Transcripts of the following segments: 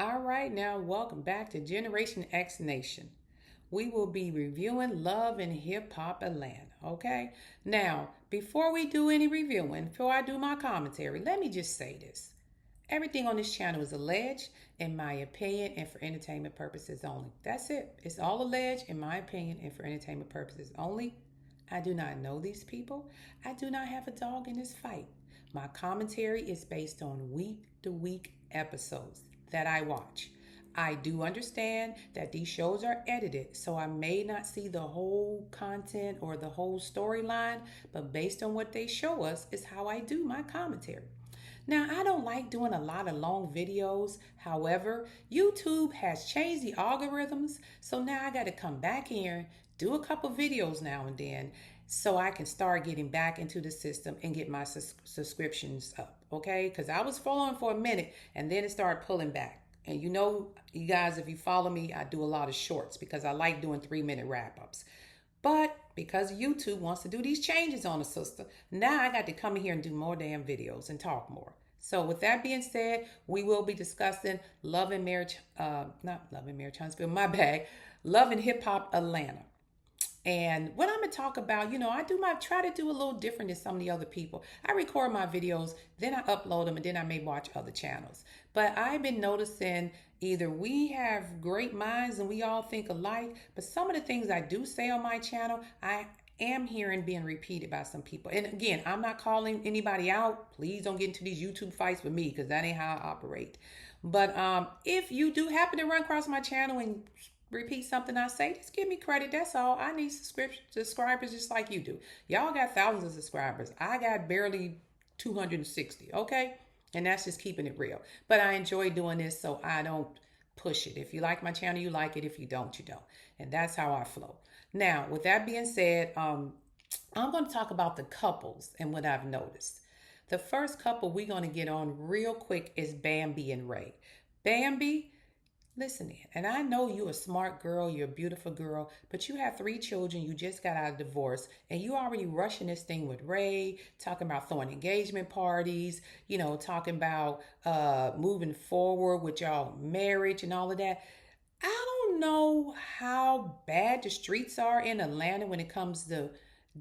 All right, now welcome back to Generation X Nation. We will be reviewing Love and Hip Hop Atlanta, okay? Now, before we do any reviewing, before I do my commentary, let me just say this. Everything on this channel is alleged, in my opinion, and for entertainment purposes only. That's it. It's all alleged, in my opinion, and for entertainment purposes only. I do not know these people. I do not have a dog in this fight. My commentary is based on week to week episodes that I watch. I do understand that these shows are edited, so I may not see the whole content or the whole storyline, but based on what they show us is how I do my commentary. Now, I don't like doing a lot of long videos. However, YouTube has changed the algorithms, so now I got to come back here, do a couple videos now and then, so I can start getting back into the system and get my subscriptions up, okay? Because I was following for a minute and then it started pulling back. And you know, you guys, if you follow me, I do a lot of shorts because I like doing 3-minute wrap ups. But because YouTube wants to do these changes on the system, now I got to come in here and do more damn videos and talk more. So with that being said, we will be discussing Love and Marriage, not Love and Marriage Huntsville, my bad, Love and Hip Hop Atlanta. And what I'm gonna talk about, I try to do a little different than some of the other people. I record my videos, then I upload them, and then I may watch other channels. But I've been noticing either we have great minds and we all think alike, but some of the things I do say on my channel, I am hearing being repeated by some people. And again, I'm not calling anybody out. Please don't get into these YouTube fights with me because that ain't how I operate. But if you do happen to run across my channel and repeat something I say, just give me credit. That's all. I need subscribers just like you do. Y'all got thousands of subscribers. I got barely 260, okay? And that's just keeping it real. But I enjoy doing this, so I don't push it. If you like my channel, you like it. If you don't, you don't. And that's how I flow. Now, with that being said, I'm going to talk about the couples and what I've noticed. The first couple we're going to get on real quick is Bambi and Ray. Bambi, listen in. And I know you're a smart girl, you're a beautiful girl, but you have 3 children, you just got out of divorce, and you already rushing this thing with Ray, talking about throwing engagement parties, talking about moving forward with y'all marriage and all of that. I don't know how bad the streets are in Atlanta when it comes to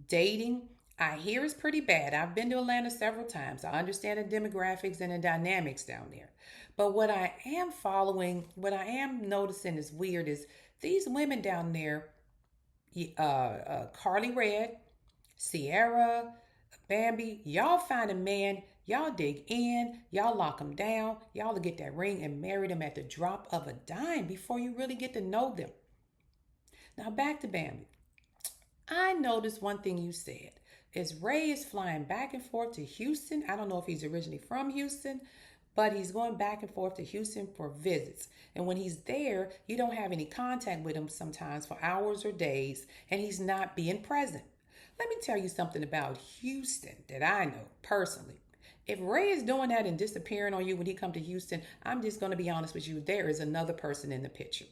dating. I hear it's pretty bad. I've been to Atlanta several times. I understand the demographics and the dynamics down there. But what I am following, what I am noticing is weird is these women down there, Carly Red, Sierra, Bambi, y'all find a man, y'all dig in, y'all lock him down, y'all get that ring and marry them at the drop of a dime before you really get to know them. Now back to Bambi. I noticed one thing you said is Ray is flying back and forth to Houston. I don't know if he's originally from Houston, but he's going back and forth to Houston for visits. And when he's there, you don't have any contact with him sometimes for hours or days, and he's not being present. Let me tell you something about Houston that I know personally. If Ray is doing that and disappearing on you when he comes to Houston, I'm just going to be honest with you, there is another person in the picture.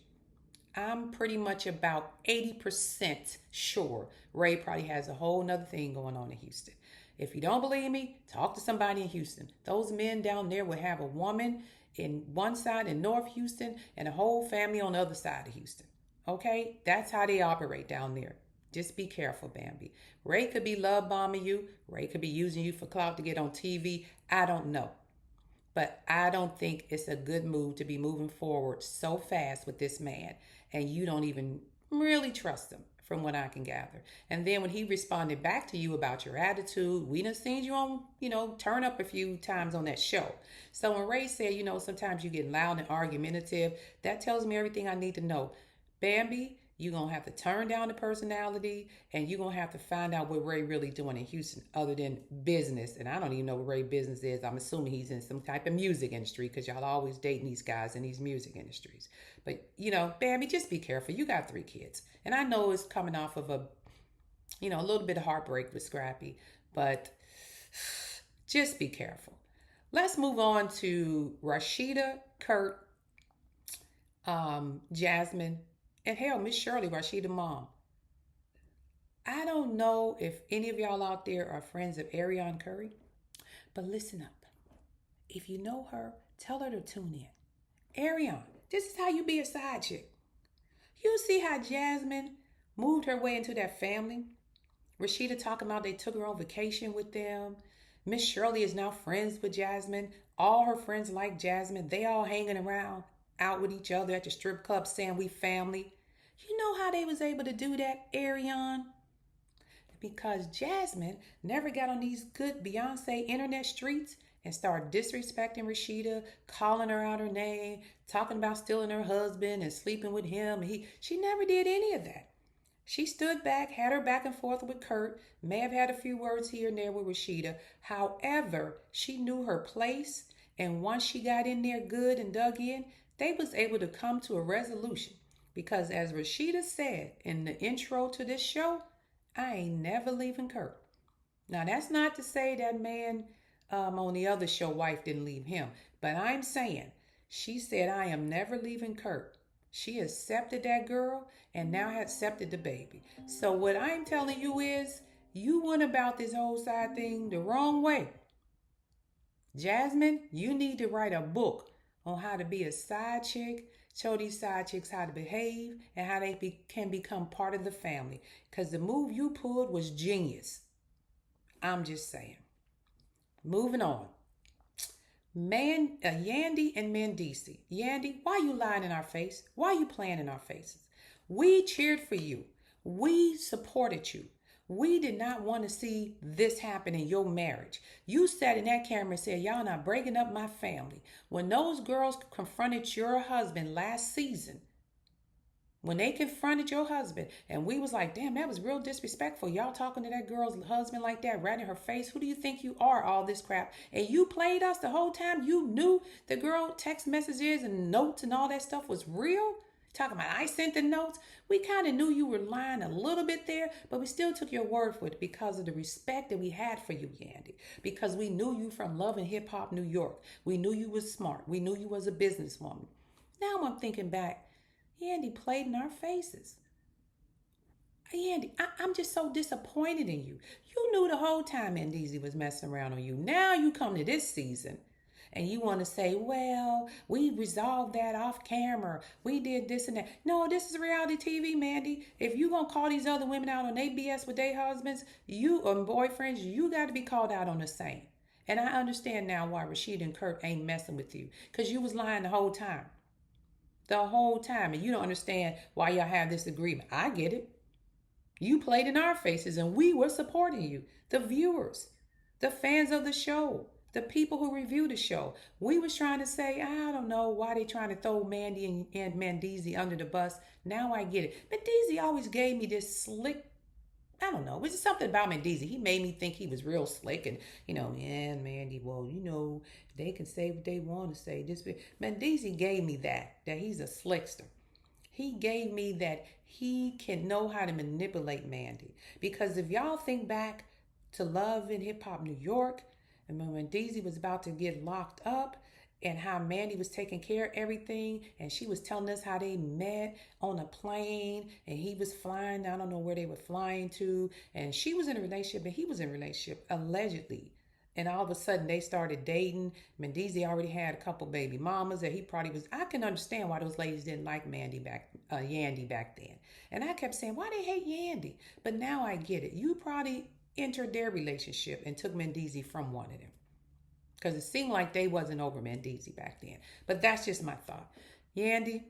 I'm pretty much about 80% sure Ray probably has a whole nother thing going on in Houston. If you don't believe me, talk to somebody in Houston. Those men down there will have a woman in one side in North Houston and a whole family on the other side of Houston. Okay? That's how they operate down there. Just be careful, Bambi. Ray could be love bombing you. Ray could be using you for clout to get on TV. I don't know. But I don't think it's a good move to be moving forward so fast with this man. And you don't even really trust him from what I can gather. And then when he responded back to you about your attitude, we done seen you on, turn up a few times on that show. So when Ray said, sometimes you get loud and argumentative, that tells me everything I need to know. Bambi, you're going to have to turn down the personality and you're going to have to find out what Ray really doing in Houston other than business. And I don't even know what Ray business is. I'm assuming he's in some type of music industry because y'all always dating these guys in these music industries. But, Bambi, just be careful. You got 3 kids. And I know it's coming off of a little bit of heartbreak with Scrappy, but just be careful. Let's move on to Rashida, Kurt, Jasmine, and hell, Miss Shirley, Rashida's mom. I don't know if any of y'all out there are friends of Ariane Curry, but listen up. If you know her, tell her to tune in. Ariana, this is how you be a side chick. You see how Jasmine moved her way into that family? Rashida talking about they took her on vacation with them. Miss Shirley is now friends with Jasmine. All her friends like Jasmine. They all hanging around out with each other at the strip club saying we family. You know how they was able to do that, Ariane? Because Jasmine never got on these good Beyonce internet streets and started disrespecting Rashida, calling her out her name, talking about stealing her husband and sleeping with him. She never did any of that. She stood back, had her back and forth with Kurt, may have had a few words here and there with Rashida. However, she knew her place, and once she got in there good and dug in, they was able to come to a resolution. Because as Rashida said in the intro to this show, I ain't never leaving Kurt. Now that's not to say that man on the other show, wife didn't leave him, but I'm saying she said I am never leaving Kurt. She accepted that girl and now has accepted the baby. So what I'm telling you is you went about this whole side thing the wrong way. Jasmine, you need to write a book on how to be a side chick, show these side chicks how to behave and how can become part of the family. Because the move you pulled was genius. I'm just saying. Moving on. Yandy and Mendeecees. Yandy, why you lying in our face? Why you playing in our faces? We cheered for you. We supported you. We did not want to see this happen in your marriage. You sat in that camera and said, y'all not breaking up my family. When those girls confronted your husband last season, when they confronted your husband, and we was like, damn, that was real disrespectful. Y'all talking to that girl's husband like that, right in her face. Who do you think you are, all this crap? And you played us the whole time. You knew the girl text messages and notes and all that stuff was real. Talking about I sent the notes. We kind of knew you were lying a little bit there, but we still took your word for it because of the respect that we had for you, Yandy. Because we knew you from Love and Hip Hop New York. We knew you was smart. We knew you was a businesswoman. Now I'm thinking back, Yandy played in our faces. Yandy, I'm just so disappointed in you. You knew the whole time Mendeecees was messing around on you. Now you come to this season and you want to say, well, we resolved that off camera. We did this and that. No, this is reality TV, Mandy. If you going to call these other women out on their BS with their husbands, you or boyfriends, you got to be called out on the same. And I understand now why Rashida and Kurt ain't messing with you. Because you was lying the whole time. The whole time. And you don't understand why y'all have this agreement. I get it. You played in our faces and we were supporting you. The viewers, the fans of the show, the people who review the show. We was trying to say, I don't know why they trying to throw Mandy and Mendeecees under the bus. Now I get it. Mendeecees always gave me this slick, I don't know. It was just something about Mendeecees. He made me think he was real slick and, yeah, Mandy, well, they can say what they want to say. Mendeecees gave me that he's a slickster. He gave me that he can know how to manipulate Mandy. Because if y'all think back to Love and Hip Hop New York, and when Mendeecees was about to get locked up, and how Mandy was taking care of everything, and she was telling us how they met on a plane, and he was flying, I don't know where they were flying to, and she was in a relationship, and he was in a relationship, allegedly. And all of a sudden, they started dating. Mendeecees already had a couple baby mamas that he probably was. I can understand why those ladies didn't like Yandy back then. And I kept saying, why they hate Yandy? But now I get it. You probably entered their relationship and took Mendeecees from one of them. Because it seemed like they wasn't over Mendeecees back then. But that's just my thought. Yandy,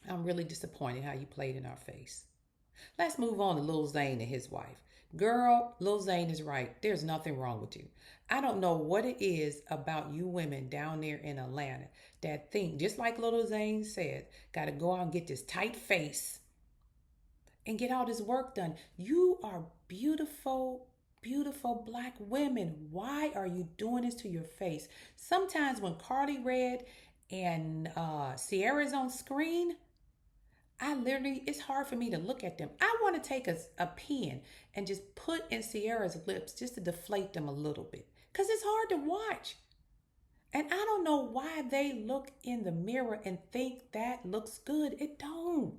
I'm really disappointed how you played in our face. Let's move on to Lil Zane and his wife. Girl, Lil Zane is right. There's nothing wrong with you. I don't know what it is about you women down there in Atlanta that think, just like Lil Zane said, got to go out and get this tight face and get all this work done. You are beautiful, beautiful black women. Why are you doing this to your face? Sometimes when Carly Red and Sierra's on screen, it's hard for me to look at them. I want to take a pen and just put in Sierra's lips just to deflate them a little bit. Because it's hard to watch. And I don't know why they look in the mirror and think that looks good. It don't.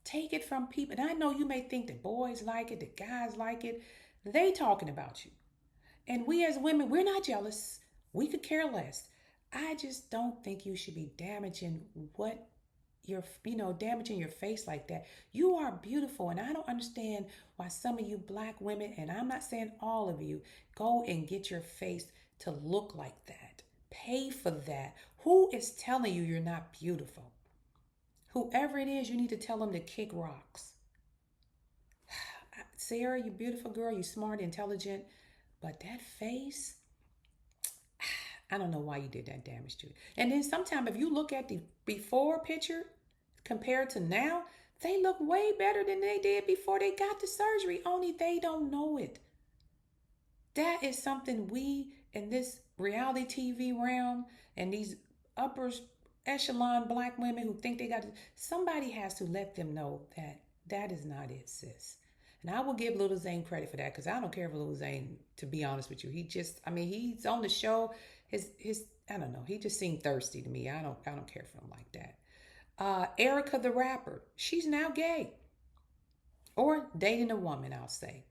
Take it from people. And I know you may think the boys like it, the guys like it. They talking about you. And we as women, we're not jealous. We could care less. I just don't think you should be damaging what damaging your face like that. You are beautiful, and I don't understand why some of you black women, and I'm not saying all of you, go and get your face to look like that. Pay for that. Who is telling you you're not beautiful? Whoever it is, you need to tell them to kick rocks. Sarah, you beautiful girl, you smart, intelligent, but that face, I don't know why you did that damage to it. And then sometimes if you look at the before picture compared to now, they look way better than they did before they got the surgery, only they don't know it. That is something we in this reality TV realm and these upper echelon black women who think they got to, somebody has to let them know that that is not it, sis. And I will give Little Zane credit for that because I don't care for Little Zane, to be honest with you. He just, I mean, he's on the show. His I don't know. He just seemed thirsty to me. I don't care for him like that. Erica the rapper, she's now gay or dating a woman. I'll say,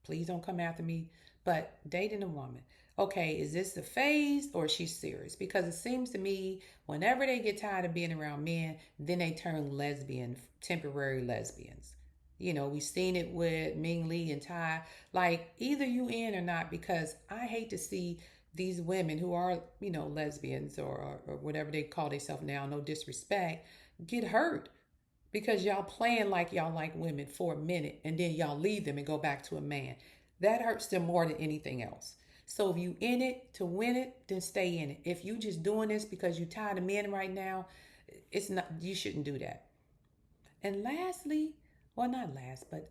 please don't come after me, but dating a woman. Okay, is this a phase or is she serious? Because it seems to me whenever they get tired of being around men, then they turn lesbian, temporary lesbians. We've seen it with Ming Lee and Ty. Like, either you in or not, because I hate to see these women who are, lesbians or whatever they call themselves now, no disrespect, get hurt because y'all playing like y'all like women for a minute and then y'all leave them and go back to a man. That hurts them more than anything else. So if you in it to win it, then stay in it. If you just doing this because you tired of men right now, it's not, you shouldn't do that. And lastly, well, not last, but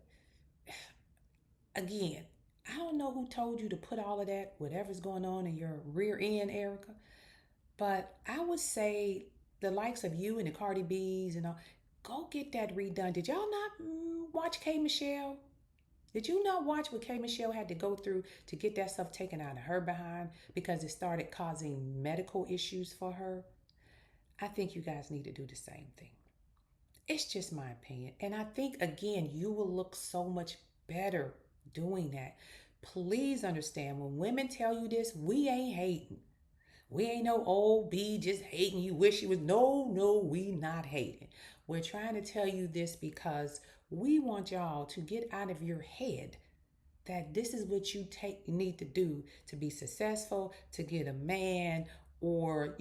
again, I don't know who told you to put all of that, whatever's going on in your rear end, Erica, but I would say the likes of you and the Cardi B's and all, go get that redone. Did y'all not watch K Michelle? Did you not watch what K Michelle had to go through to get that stuff taken out of her behind because it started causing medical issues for her? I think you guys need to do the same thing. It's just my opinion. And I think, again, you will look so much better doing that. Please understand when women tell you this, we ain't hating. We ain't no old B just hating. You wish you was. No, we not hating. We're trying to tell you this because we want y'all to get out of your head that this is what you need to do to be successful, to get a man, or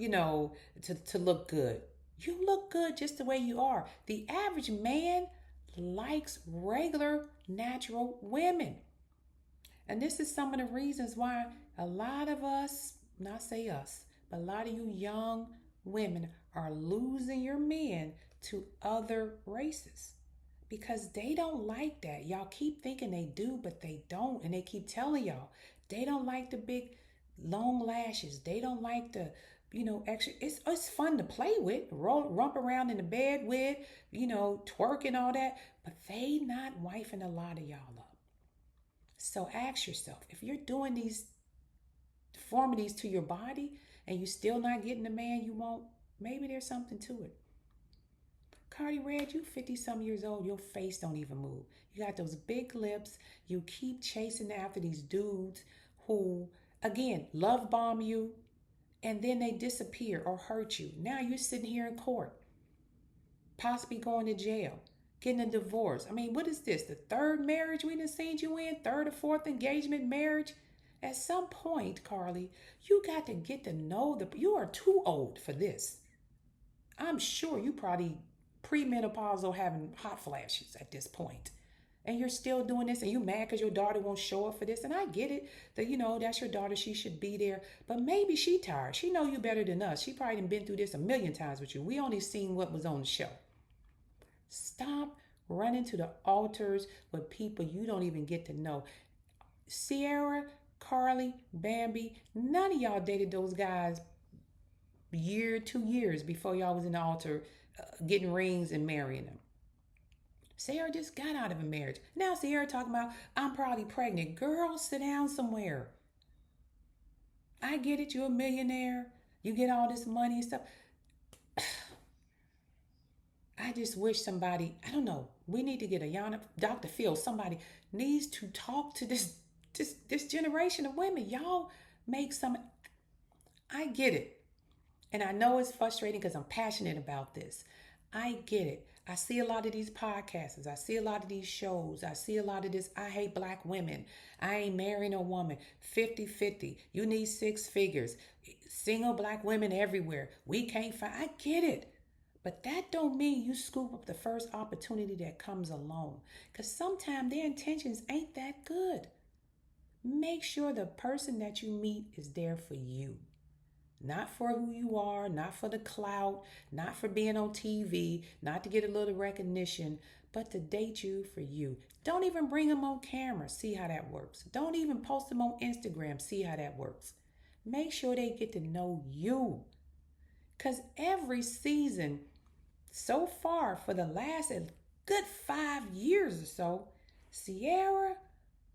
to look good. You look good just the way you are. The average man likes regular, natural women. And this is some of the reasons why a lot of us, not say us, but a lot of you young women are losing your men to other races because they don't like that. Y'all keep thinking they do, but they don't. And they keep telling y'all they don't like the big long lashes. They don't like the, extra. It's fun to play with, romp around in the bed with, twerk and all that. But they not wifing a lot of y'all up. So ask yourself, if you're doing these deformities to your body and you still not getting the man you want, maybe there's something to it. Cardi Red, you 50 some years old, your face don't even move. You got those big lips. You keep chasing after these dudes who, again, love bomb you and then they disappear or hurt you. Now you're sitting here in court, possibly going to jail, getting a divorce. I mean, what is this? The third marriage we done seen you in? Third or fourth engagement marriage? At some point, Carly, you got to get to know you are too old for this. I'm sure you probably premenopausal having hot flashes at this point. And you're still doing this and you mad because your daughter won't show up for this. And I get it that, that's your daughter. She should be there. But maybe she tired. She know you better than us. She probably done been through this a million times with you. We only seen what was on the show. Stop running to the altars with people you don't even get to know. Sierra, Carly, Bambi, none of y'all dated those guys 2 years before y'all was in the altar getting rings and marrying them. Sierra just got out of a marriage. Now Sierra talking about, I'm probably pregnant. Girl, sit down somewhere. I get it. You're a millionaire. You get all this money and stuff. I just wish somebody, I don't know, we need to get Dr. Phil, somebody needs to talk to this generation of women. Y'all make some, I get it. And I know it's frustrating because I'm passionate about this. I get it. I see a lot of these podcasters. I see a lot of these shows. I see a lot of this. I hate black women. I ain't marrying a woman. 50-50. You need six figures. Single black women everywhere. We can't find. I get it. But that don't mean you scoop up the first opportunity that comes along. Because sometimes their intentions ain't that good. Make sure the person that you meet is there for you. Not for who you are, not for the clout, not for being on TV, not to get a little recognition, but to date you for you. Don't even bring them on camera, see how that works. Don't even post them on Instagram, see how that works. Make sure they get to know you. Because every season so far, for the last good 5 years or so, Sierra,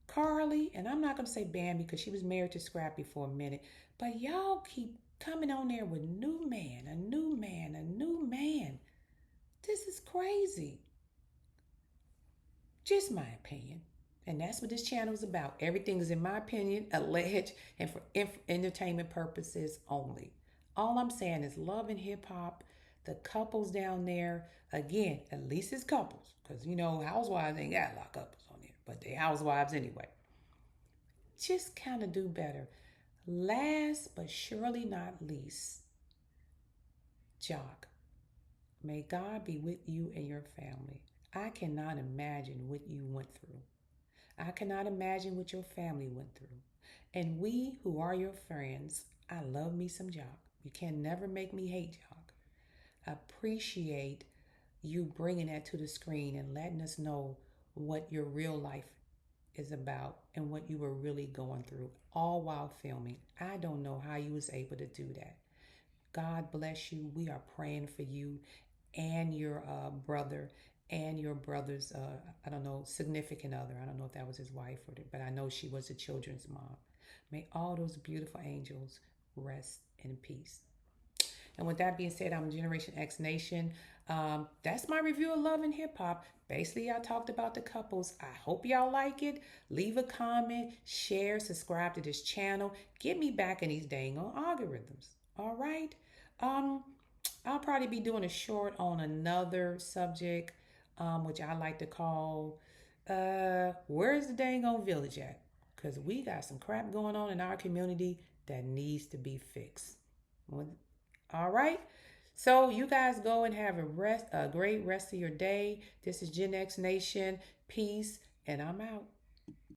Carly, and I'm not going to say Bam because she was married to Scrappy for a minute, but y'all keep coming on there with new man, a new man, a new man. This is crazy. Just my opinion. And that's what this channel is about. Everything is, in my opinion, alleged and for entertainment purposes only. All I'm saying is love and hip hop. The couples down there, again, at least it's couples. Because, housewives ain't got a lot of couples on there. But they housewives anyway. Just kind of do better. Last but surely not least, Jock. May God be with you and your family. I cannot imagine what you went through. I cannot imagine what your family went through. And we who are your friends, I love me some Jock. You can never make me hate Jock. I appreciate you bringing that to the screen and letting us know what your real life is about and what you were really going through, all while filming. I don't know how you was able to do that. God bless you. We are praying for you and your brother and your brother's, I don't know, significant other. I don't know if that was his wife, but I know she was the children's mom. May all those beautiful angels rest in peace. And with that being said, I'm Generation X Nation. That's my review of Love and Hip Hop. Basically, I talked about the couples. I hope y'all like it. Leave a comment, share, subscribe to this channel. Get me back in these dang on algorithms. All right. I'll probably be doing a short on another subject, which I like to call, where's the dang on village at? Because we got some crap going on in our community that needs to be fixed. All right. So you guys go and have a great rest of your day. This is Gen X Nation. Peace, and I'm out.